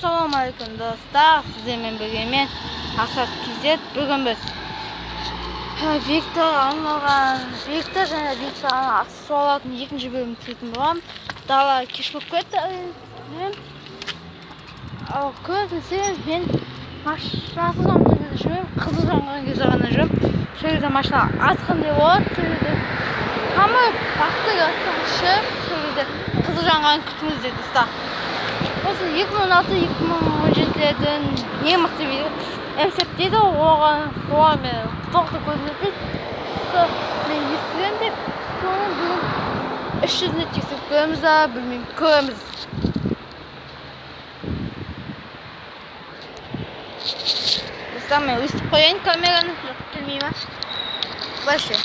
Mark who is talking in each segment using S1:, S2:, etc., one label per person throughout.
S1: Ассалаумағалейкум достар, сіздермен бірге мен Ақсат Кизет. Бүгін біз Виктор және Виктор аксессуарлардың екінші бөлімін түсіретін боламын. Дала кеш болып кетті. Көбінесе мен машинасыз жүрмін, қызыл жанған кезде ғана жүрмін. Сол кезде машина асқандай болады, сол кезде қамыр бақты шығып, сол кезде қызыл жанған күтіңіз дейді достар. Осы 2016-2017-лердің ең мықты видео МСФ дейді, оған мен тоқты көзім жетпейді. Мен естіген деп, соны бүгін 300-іне тексеріп көреміз, білмеймін, көреміз. Достар, мен өстіп қояйын камераны, жоқ келмей ма? Былайша.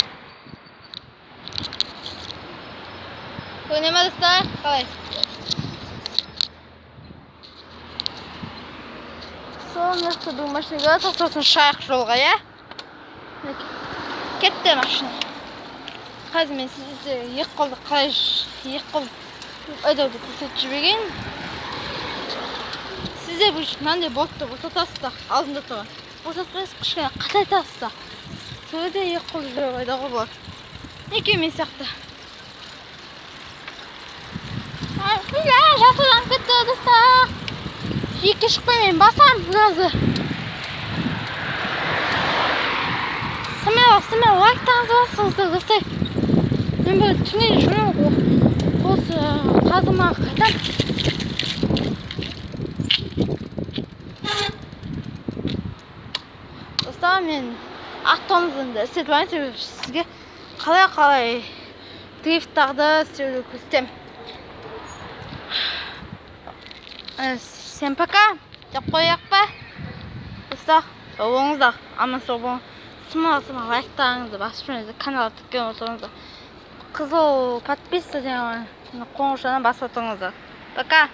S1: Көріне ма достар? Қалай? Соңғы бұл машинаға сосын шайық жолға, я? Кетті машина. Қазір мен сізде екі қолды қалай екі қол айдауды көрсетіп жіберейін. Сізде бұл мынандай бортты босатасыздар, алдында тұрған. Босатпайсыз, кішкене қатайтасыздар. Сол кезде екі қолды жүріп айдауға болады. Екеумен сияқты. Жасылданып кетті достар. Жеке шықпай мен басам газы. Сымай лайктаңыз басыңыздар достар. Мен бір түнде жүрмін, осы қазымаға қайтам. Достар, мен автомобилімді істетіп алайын, сізге қалай дрифттарды істеуді көрсетем. Всем пока. Деп қояқ па? Достар, сау болыңыздар. Аман сау болыңыз. Сымал лайктарыңызды басып жүріңіздер, каналға тіркеліп отырыңыздар. Қызыл подписка деген қоңыршаны басып отырыңыздар. Пока.